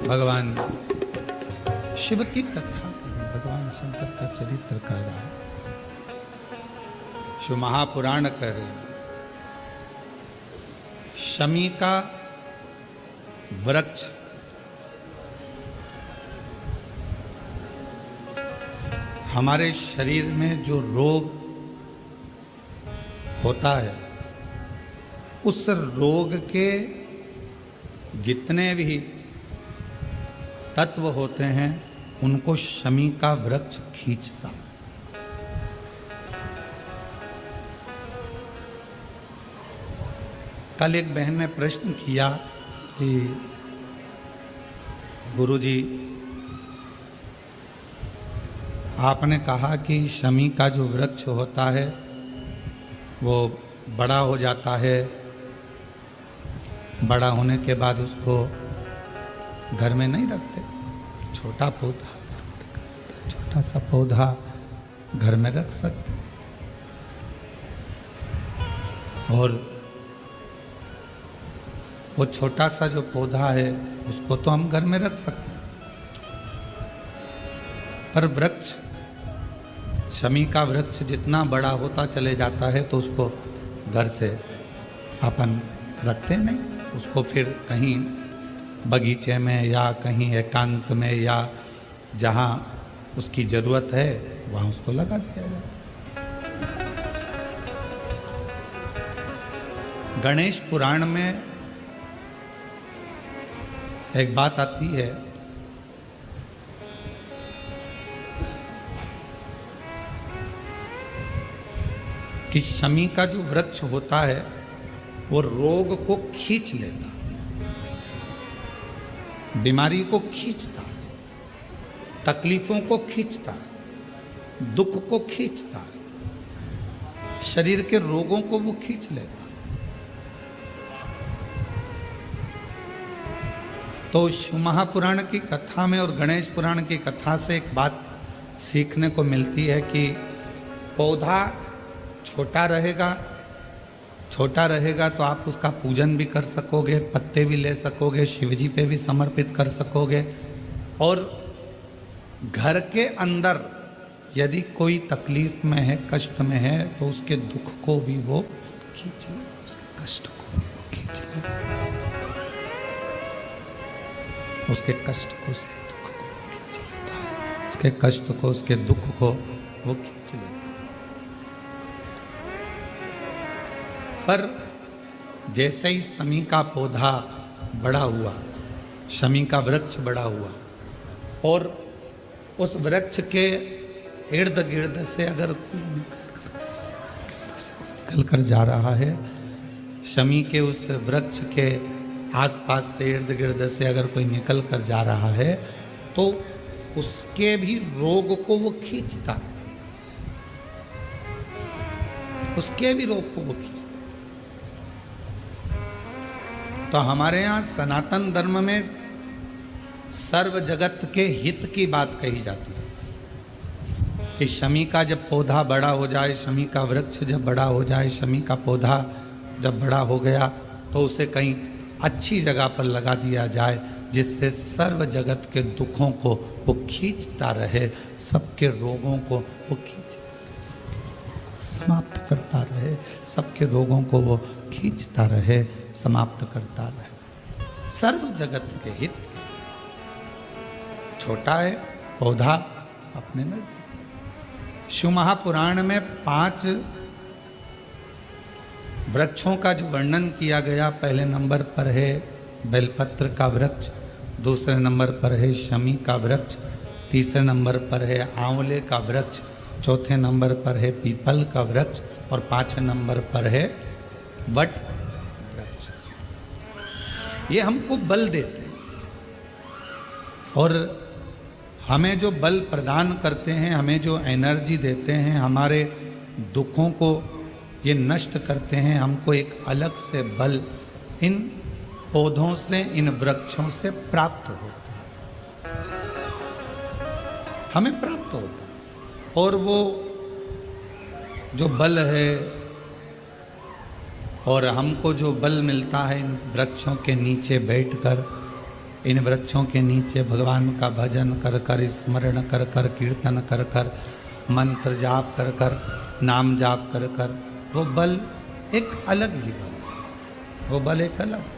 भगवान शिव की कथा, भगवान शंकर का चरित्र कह रहा है। शिव महापुराण कह रहे हैं, शमी का वृक्ष हमारे शरीर में जो रोग होता है, उस रोग के जितने भी तत्व होते हैं उनको शमी का वृक्ष खींचता। कल एक बहन ने प्रश्न किया कि गुरुजी, आपने कहा कि शमी का जो वृक्ष होता है वो बड़ा हो जाता है, बड़ा होने के बाद उसको घर में नहीं रखते, छोटा पौधा, छोटा सा पौधा घर में रख सकते, और वो छोटा सा जो पौधा है उसको तो हम घर में रख सकते हैं, पर वृक्ष, शमी का वृक्ष जितना बड़ा होता चले जाता है तो उसको घर से अपन रखते नहीं, उसको फिर कहीं बगीचे में या कहीं एकांत में या जहाँ उसकी ज़रूरत है वहाँ उसको लगा दिया जाए। गणेश पुराण में एक बात आती है कि शमी का जो वृक्ष होता है वो रोग को खींच लेता, बीमारी को खींचता, तकलीफों को खींचता, दुख को खींचता, शरीर के रोगों को वो खींच लेता। तो शिव महापुराण की कथा में और गणेश पुराण की कथा से एक बात सीखने को मिलती है कि पौधा छोटा रहेगा तो आप उसका पूजन भी कर सकोगे, पत्ते भी ले सकोगे, शिवजी पे भी समर्पित कर सकोगे, और घर के अंदर यदि कोई तकलीफ में है, कष्ट में है, तो उसके दुख को भी वो खींच ले, उसके कष्ट को भी वो खींच ले, उसके कष्ट को, उसके दुख को वो खींच लेता है, उसके कष्ट को, उसके दुख को वो खींच लेता है। पर जैसे ही शमी का पौधा बड़ा हुआ, शमी का वृक्ष बड़ा हुआ, और उस वृक्ष के इर्द गिर्द से अगर निकल कर जा रहा है, शमी के उस वृक्ष के आसपास से, इर्द गिर्द से अगर कोई निकल कर जा रहा है तो उसके भी रोग को वो खींचता, उसके भी रोग को वो खींचता। तो हमारे यहाँ सनातन धर्म में सर्व जगत के हित की बात कही जाती है कि शमी का जब पौधा बड़ा हो जाए, शमी का वृक्ष जब बड़ा हो जाए, शमी का पौधा जब बड़ा हो गया तो उसे कहीं अच्छी जगह पर लगा दिया जाए, जिससे सर्व जगत के दुखों को वो खींचता रहे, सबके रोगों को वो खींचता रहे, समाप्त करता रहे, सबके रोगों को वो खींचता रहे, समाप्त करता रहे, सर्व जगत के हित। छोटा है पौधा अपने नजदीक। शिव महापुराण में 5 वृक्षों का जो वर्णन किया गया, पहले नंबर पर है बेलपत्र का वृक्ष, दूसरे नंबर पर है शमी का वृक्ष, तीसरे नंबर पर है आंवले का वृक्ष, चौथे नंबर पर है पीपल का वृक्ष, और 5वें नंबर पर है वट वृक्ष। ये हमको बल देते हैं और हमें जो बल प्रदान करते हैं, हमें जो एनर्जी देते हैं, हमारे दुखों को ये नष्ट करते हैं, हमको एक अलग से बल इन पौधों से, इन वृक्षों से प्राप्त होता है, हमें प्राप्त होता है। और वो जो बल है और हमको जो बल मिलता है इन वृक्षों के नीचे बैठकर, इन वृक्षों के नीचे भगवान का भजन कर कर, स्मरण कर कर, कीर्तन कर कर, मंत्र जाप कर कर, नाम जाप कर कर, वो बल एक अलग ही बल है, वो बल एक अलग।